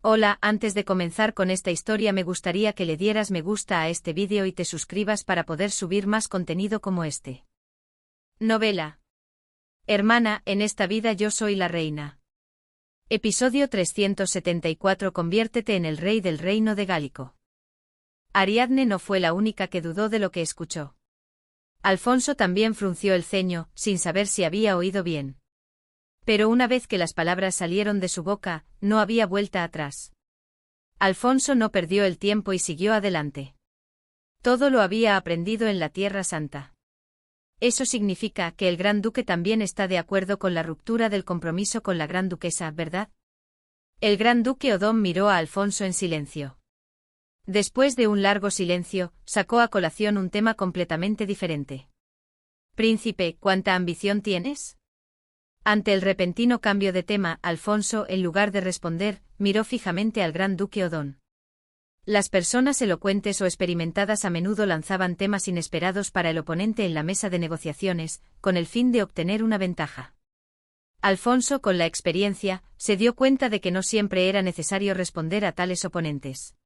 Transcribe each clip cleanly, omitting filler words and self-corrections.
Hola, antes de comenzar con esta historia me gustaría que le dieras me gusta a este vídeo y te suscribas para poder subir más contenido como este. Novela. Hermana, en esta vida yo soy la reina. Episodio 374. Conviértete en el rey del reino de Gálico. Ariadne no fue la única que dudó de lo que escuchó. Alfonso también frunció el ceño, sin saber si había oído bien. Pero una vez que las palabras salieron de su boca, no había vuelta atrás. Alfonso no perdió el tiempo y siguió adelante. Todo lo había aprendido en la Tierra Santa. Eso significa que el Gran Duque también está de acuerdo con la ruptura del compromiso con la Gran Duquesa, ¿verdad? El Gran Duque Odón miró a Alfonso en silencio. Después de un largo silencio, sacó a colación un tema completamente diferente. Príncipe, ¿cuánta ambición tienes? Ante el repentino cambio de tema, Alfonso, en lugar de responder, miró fijamente al Gran Duque Odón. Las personas elocuentes o experimentadas a menudo lanzaban temas inesperados para el oponente en la mesa de negociaciones, con el fin de obtener una ventaja. Alfonso, con la experiencia, se dio cuenta de que no siempre era necesario responder a tales oponentes.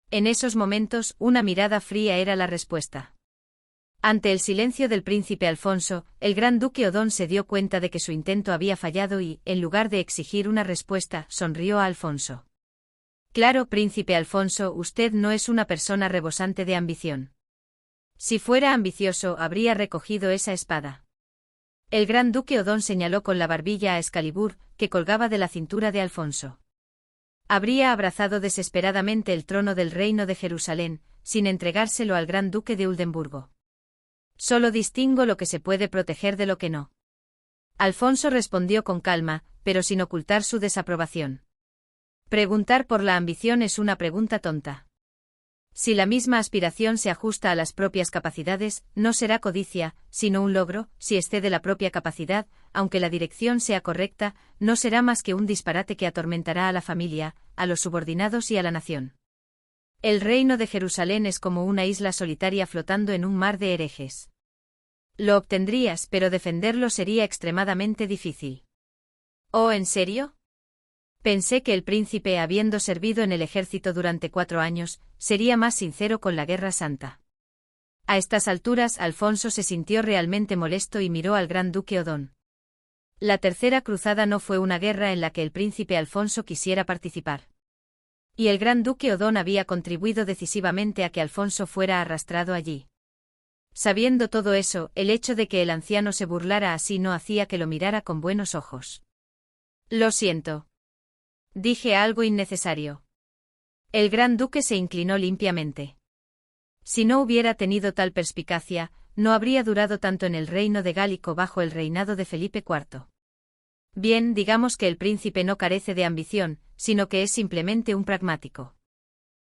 En esos momentos, una mirada fría era la respuesta. Ante el silencio del príncipe Alfonso, el Gran Duque Odón se dio cuenta de que su intento había fallado y, en lugar de exigir una respuesta, sonrió a Alfonso. Claro, príncipe Alfonso, usted no es una persona rebosante de ambición. Si fuera ambicioso, habría recogido esa espada. El Gran Duque Odón señaló con la barbilla a Excalibur, que colgaba de la cintura de Alfonso. Habría abrazado desesperadamente el trono del reino de Jerusalén, sin entregárselo al Gran Duque de Oldenburgo. Solo distingo lo que se puede proteger de lo que no. Alfonso respondió con calma, pero sin ocultar su desaprobación. Preguntar por la ambición es una pregunta tonta. Si la misma aspiración se ajusta a las propias capacidades, no será codicia, sino un logro. Si excede la propia capacidad, aunque la dirección sea correcta, no será más que un disparate que atormentará a la familia, a los subordinados y a la nación. El reino de Jerusalén es como una isla solitaria flotando en un mar de herejes. Lo obtendrías, pero defenderlo sería extremadamente difícil. ¿Oh, en serio? Pensé que el príncipe, habiendo servido en el ejército durante 4 años, sería más sincero con la Guerra Santa. A estas alturas, Alfonso se sintió realmente molesto y miró al Gran Duque Odón. La Tercera Cruzada no fue una guerra en la que el príncipe Alfonso quisiera participar. Y el Gran Duque Odón había contribuido decisivamente a que Alfonso fuera arrastrado allí. Sabiendo todo eso, el hecho de que el anciano se burlara así no hacía que lo mirara con buenos ojos. Lo siento. Dije algo innecesario. El Gran Duque se inclinó limpiamente. Si no hubiera tenido tal perspicacia, no habría durado tanto en el reino de Gálico bajo el reinado de Felipe IV. Bien, digamos que el príncipe no carece de ambición, sino que es simplemente un pragmático.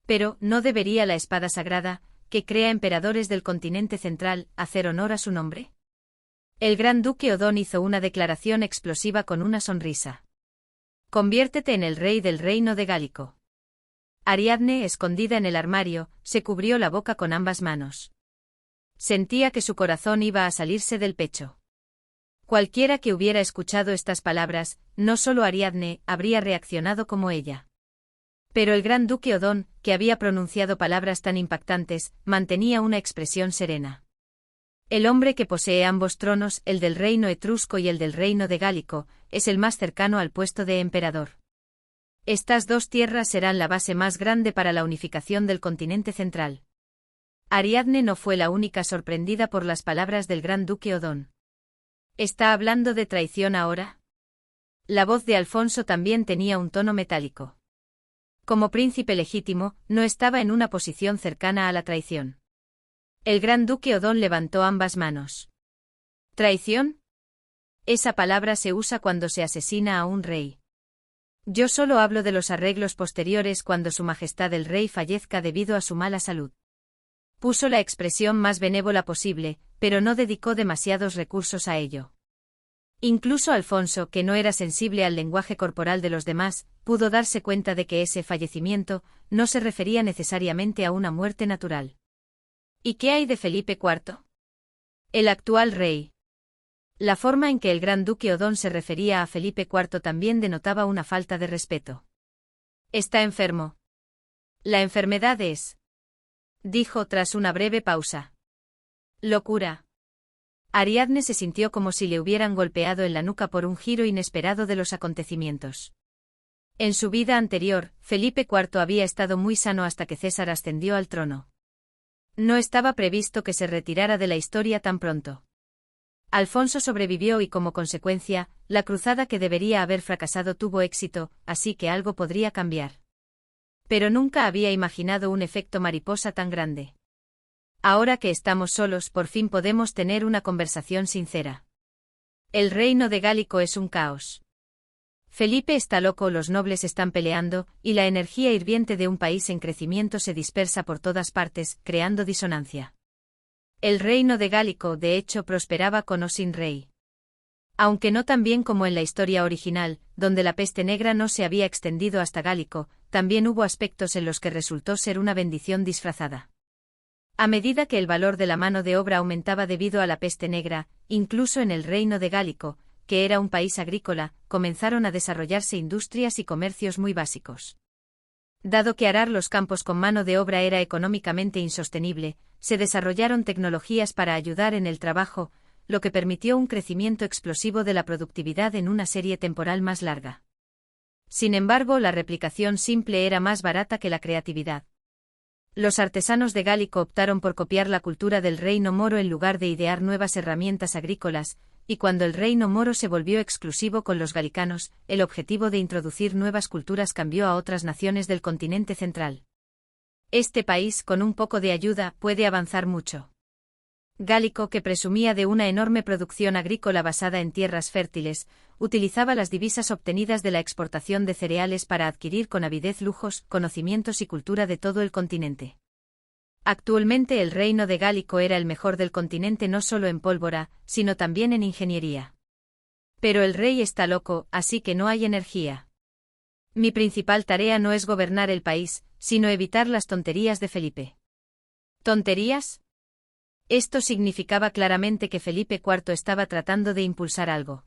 Pero, ¿no debería la espada sagrada, que crea emperadores del continente central, hacer honor a su nombre? El Gran Duque Odón hizo una declaración explosiva con una sonrisa. Conviértete en el rey del reino de Gálico. Ariadne, escondida en el armario, se cubrió la boca con ambas manos. Sentía que su corazón iba a salirse del pecho. Cualquiera que hubiera escuchado estas palabras, no solo Ariadne, habría reaccionado como ella. Pero el Gran Duque Odón, que había pronunciado palabras tan impactantes, mantenía una expresión serena. El hombre que posee ambos tronos, el del reino etrusco y el del reino de Gálico, es el más cercano al puesto de emperador. Estas dos tierras serán la base más grande para la unificación del continente central. Ariadne no fue la única sorprendida por las palabras del Gran Duque Odón. ¿Está hablando de traición ahora? La voz de Alfonso también tenía un tono metálico. Como príncipe legítimo, no estaba en una posición cercana a la traición. El Gran Duque Odón levantó ambas manos. ¿Traición? Esa palabra se usa cuando se asesina a un rey. Yo solo hablo de los arreglos posteriores cuando Su Majestad el Rey fallezca debido a su mala salud. Puso la expresión más benévola posible, pero no dedicó demasiados recursos a ello. Incluso Alfonso, que no era sensible al lenguaje corporal de los demás, pudo darse cuenta de que ese fallecimiento no se refería necesariamente a una muerte natural. ¿Y qué hay de Felipe IV? El actual rey. La forma en que el Gran Duque Odón se refería a Felipe IV también denotaba una falta de respeto. Está enfermo. La enfermedad es, dijo tras una breve pausa. Locura. Ariadne se sintió como si le hubieran golpeado en la nuca por un giro inesperado de los acontecimientos. En su vida anterior, Felipe IV había estado muy sano hasta que César ascendió al trono. No estaba previsto que se retirara de la historia tan pronto. Alfonso sobrevivió y como consecuencia, la cruzada que debería haber fracasado tuvo éxito, así que algo podría cambiar. Pero nunca había imaginado un efecto mariposa tan grande. Ahora que estamos solos, por fin podemos tener una conversación sincera. El reino de Gálico es un caos. Felipe está loco, los nobles están peleando, y la energía hirviente de un país en crecimiento se dispersa por todas partes, creando disonancia. El reino de Gálico, de hecho, prosperaba con o sin rey. Aunque no tan bien como en la historia original, donde la peste negra no se había extendido hasta Gálico, también hubo aspectos en los que resultó ser una bendición disfrazada. A medida que el valor de la mano de obra aumentaba debido a la peste negra, incluso en el reino de Gálico, que era un país agrícola, comenzaron a desarrollarse industrias y comercios muy básicos. Dado que arar los campos con mano de obra era económicamente insostenible, se desarrollaron tecnologías para ayudar en el trabajo, lo que permitió un crecimiento explosivo de la productividad en una serie temporal más larga. Sin embargo, la replicación simple era más barata que la creatividad. Los artesanos de Gálico optaron por copiar la cultura del reino moro en lugar de idear nuevas herramientas agrícolas, y cuando el reino moro se volvió exclusivo con los galicanos, el objetivo de introducir nuevas culturas cambió a otras naciones del continente central. Este país, con un poco de ayuda, puede avanzar mucho. Gálico, que presumía de una enorme producción agrícola basada en tierras fértiles, utilizaba las divisas obtenidas de la exportación de cereales para adquirir con avidez lujos, conocimientos y cultura de todo el continente. Actualmente el reino de Gálico era el mejor del continente no solo en pólvora, sino también en ingeniería. Pero el rey está loco, así que no hay energía. Mi principal tarea no es gobernar el país, sino evitar las tonterías de Felipe. ¿Tonterías? Esto significaba claramente que Felipe IV estaba tratando de impulsar algo.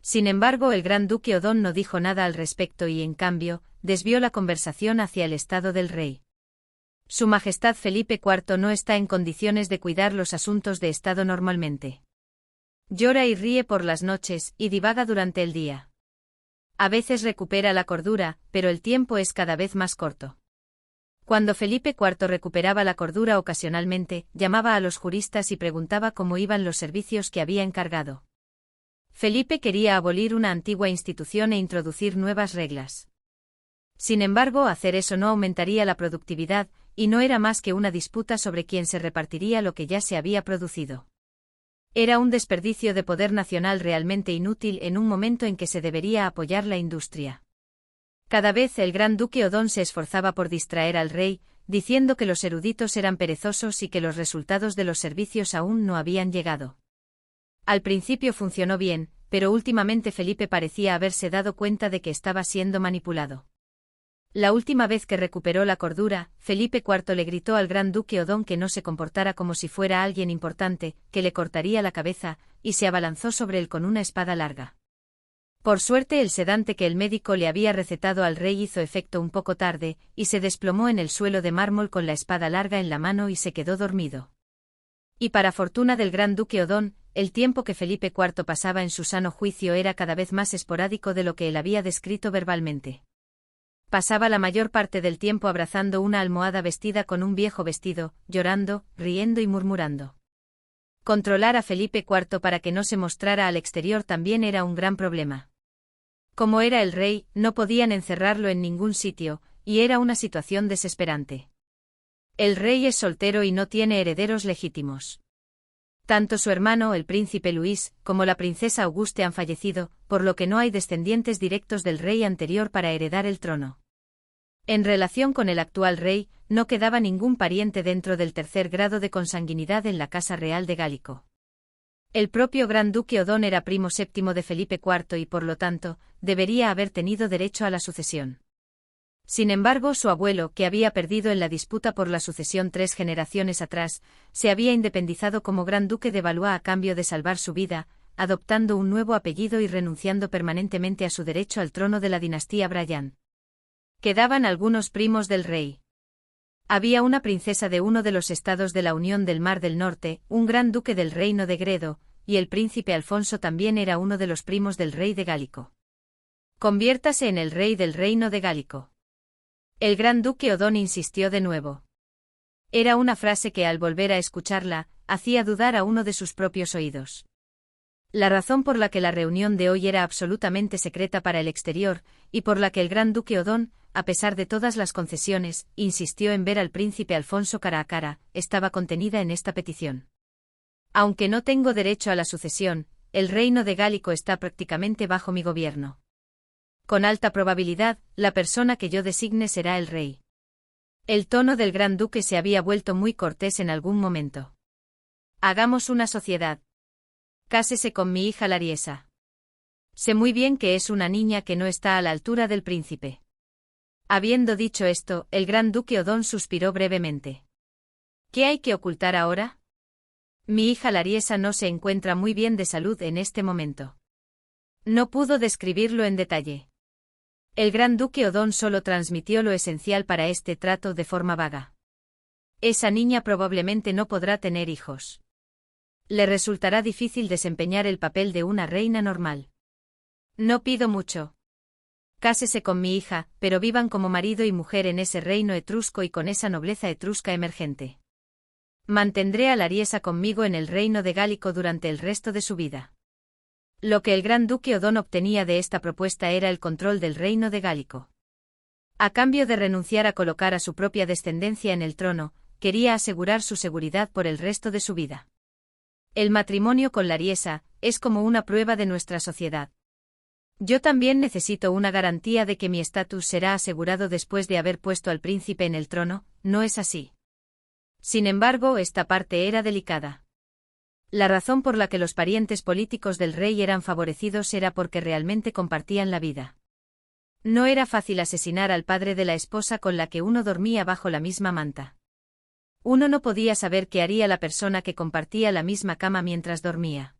Sin embargo, el gran duque Odón no dijo nada al respecto y, en cambio, desvió la conversación hacia el estado del rey. Su Majestad Felipe IV no está en condiciones de cuidar los asuntos de Estado normalmente. Llora y ríe por las noches, y divaga durante el día. A veces recupera la cordura, pero el tiempo es cada vez más corto. Cuando Felipe IV recuperaba la cordura ocasionalmente, llamaba a los juristas y preguntaba cómo iban los servicios que había encargado. Felipe quería abolir una antigua institución e introducir nuevas reglas. Sin embargo, hacer eso no aumentaría la productividad, y no era más que una disputa sobre quién se repartiría lo que ya se había producido. Era un desperdicio de poder nacional realmente inútil en un momento en que se debería apoyar la industria. Cada vez el gran duque Odón se esforzaba por distraer al rey, diciendo que los eruditos eran perezosos y que los resultados de los servicios aún no habían llegado. Al principio funcionó bien, pero últimamente Felipe parecía haberse dado cuenta de que estaba siendo manipulado. La última vez que recuperó la cordura, Felipe IV le gritó al gran duque Odón que no se comportara como si fuera alguien importante, que le cortaría la cabeza, y se abalanzó sobre él con una espada larga. Por suerte el sedante que el médico le había recetado al rey hizo efecto un poco tarde, y se desplomó en el suelo de mármol con la espada larga en la mano y se quedó dormido. Y para fortuna del gran duque Odón, el tiempo que Felipe IV pasaba en su sano juicio era cada vez más esporádico de lo que él había descrito verbalmente. Pasaba la mayor parte del tiempo abrazando una almohada vestida con un viejo vestido, llorando, riendo y murmurando. Controlar a Felipe IV para que no se mostrara al exterior también era un gran problema. Como era el rey, no podían encerrarlo en ningún sitio, y era una situación desesperante. El rey es soltero y no tiene herederos legítimos. Tanto su hermano, el príncipe Luis, como la princesa Auguste han fallecido, por lo que no hay descendientes directos del rey anterior para heredar el trono. En relación con el actual rey, no quedaba ningún pariente dentro del tercer grado de consanguinidad en la Casa Real de Gálico. El propio gran duque Odón era primo séptimo de Felipe IV y por lo tanto, debería haber tenido derecho a la sucesión. Sin embargo, su abuelo, que había perdido en la disputa por la sucesión 3 generaciones atrás, se había independizado como gran duque de Valois a cambio de salvar su vida, adoptando un nuevo apellido y renunciando permanentemente a su derecho al trono de la dinastía Bryan. Quedaban algunos primos del rey. Había una princesa de uno de los estados de la Unión del Mar del Norte, un gran duque del reino de Gredo, y el príncipe Alfonso también era uno de los primos del rey de Gálico. Conviértase en el rey del reino de Gálico. El gran duque Odón insistió de nuevo. Era una frase que al volver a escucharla, hacía dudar a uno de sus propios oídos. La razón por la que la reunión de hoy era absolutamente secreta para el exterior, y por la que el gran duque Odón, a pesar de todas las concesiones, insistió en ver al príncipe Alfonso cara a cara, estaba contenida en esta petición. Aunque no tengo derecho a la sucesión, el reino de Gálico está prácticamente bajo mi gobierno. Con alta probabilidad, la persona que yo designe será el rey. El tono del gran duque se había vuelto muy cortés en algún momento. Hagamos una sociedad. Cásese con mi hija Lariesa. Sé muy bien que es una niña que no está a la altura del príncipe. Habiendo dicho esto, el gran duque Odón suspiró brevemente. ¿Qué hay que ocultar ahora? Mi hija Lariesa no se encuentra muy bien de salud en este momento. No pudo describirlo en detalle. El gran duque Odón solo transmitió lo esencial para este trato de forma vaga. Esa niña probablemente no podrá tener hijos. Le resultará difícil desempeñar el papel de una reina normal. No pido mucho. Cásese con mi hija, pero vivan como marido y mujer en ese reino etrusco y con esa nobleza etrusca emergente. Mantendré a Lariesa conmigo en el reino de Gálico durante el resto de su vida. Lo que el gran duque Odón obtenía de esta propuesta era el control del reino de Gálico. A cambio de renunciar a colocar a su propia descendencia en el trono, quería asegurar su seguridad por el resto de su vida. El matrimonio con Lariesa es como una prueba de nuestra sociedad. Yo también necesito una garantía de que mi estatus será asegurado después de haber puesto al príncipe en el trono, ¿no es así? Sin embargo, esta parte era delicada. La razón por la que los parientes políticos del rey eran favorecidos era porque realmente compartían la vida. No era fácil asesinar al padre de la esposa con la que uno dormía bajo la misma manta. Uno no podía saber qué haría la persona que compartía la misma cama mientras dormía.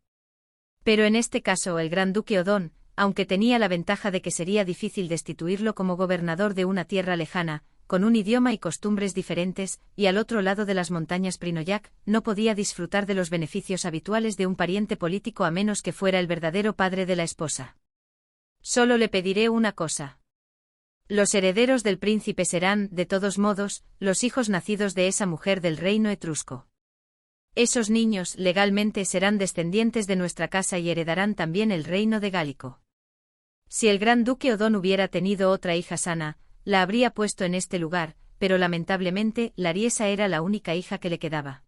Pero en este caso el gran duque Odón, aunque tenía la ventaja de que sería difícil destituirlo como gobernador de una tierra lejana, con un idioma y costumbres diferentes, y al otro lado de las montañas Prinoyac, no podía disfrutar de los beneficios habituales de un pariente político a menos que fuera el verdadero padre de la esposa. Solo le pediré una cosa. Los herederos del príncipe serán, de todos modos, los hijos nacidos de esa mujer del reino etrusco. Esos niños, legalmente, serán descendientes de nuestra casa y heredarán también el reino de Gálico. Si el gran duque Odón hubiera tenido otra hija sana, la habría puesto en este lugar, pero lamentablemente, Lariesa era la única hija que le quedaba.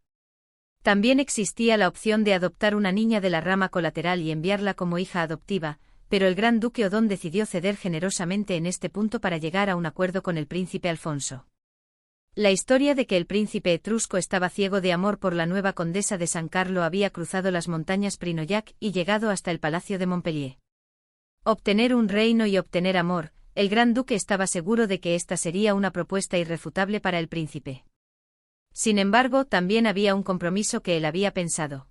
También existía la opción de adoptar una niña de la rama colateral y enviarla como hija adoptiva, pero el gran duque Odón decidió ceder generosamente en este punto para llegar a un acuerdo con el príncipe Alfonso. La historia de que el príncipe etrusco estaba ciego de amor por la nueva condesa de San Carlo había cruzado las montañas Prinoyac y llegado hasta el palacio de Montpellier. Obtener un reino y obtener amor, el gran duque estaba seguro de que esta sería una propuesta irrefutable para el príncipe. Sin embargo, también había un compromiso que él había pensado.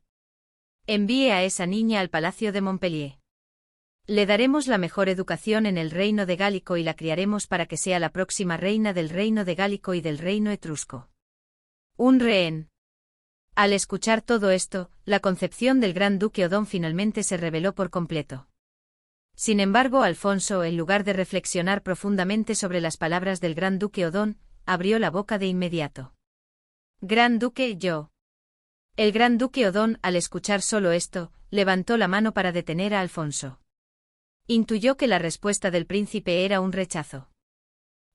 Envíe a esa niña al palacio de Montpellier. Le daremos la mejor educación en el reino de Gálico y la criaremos para que sea la próxima reina del reino de Gálico y del reino etrusco. Un rehén. Al escuchar todo esto, la concepción del gran duque Odón finalmente se reveló por completo. Sin embargo, Alfonso, en lugar de reflexionar profundamente sobre las palabras del gran duque Odón, abrió la boca de inmediato. Gran duque, yo. El gran duque Odón, al escuchar solo esto, levantó la mano para detener a Alfonso. Intuyó que la respuesta del príncipe era un rechazo.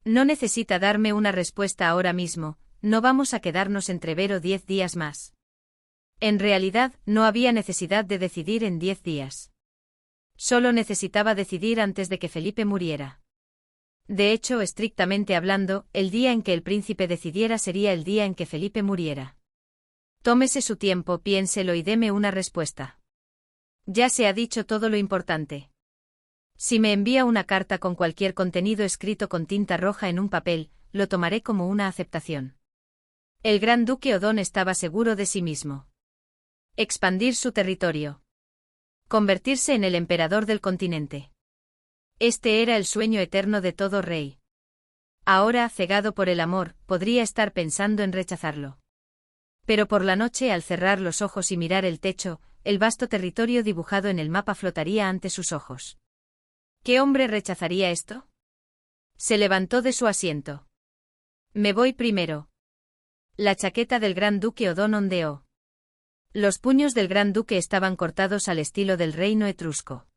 No necesita darme una respuesta ahora mismo, no vamos a quedarnos entrevero 10 días más. En realidad, no había necesidad de decidir en 10 días. Solo necesitaba decidir antes de que Felipe muriera. De hecho, estrictamente hablando, el día en que el príncipe decidiera sería el día en que Felipe muriera. Tómese su tiempo, piénselo y deme una respuesta. Ya se ha dicho todo lo importante. Si me envía una carta con cualquier contenido escrito con tinta roja en un papel, lo tomaré como una aceptación. El gran duque Odón estaba seguro de sí mismo. Expandir su territorio. Convertirse en el emperador del continente. Este era el sueño eterno de todo rey. Ahora, cegado por el amor, podría estar pensando en rechazarlo. Pero por la noche, al cerrar los ojos y mirar el techo, el vasto territorio dibujado en el mapa flotaría ante sus ojos. ¿Qué hombre rechazaría esto? Se levantó de su asiento. Me voy primero. La chaqueta del gran duque Odón ondeó. Los puños del gran duque estaban cortados al estilo del reino etrusco.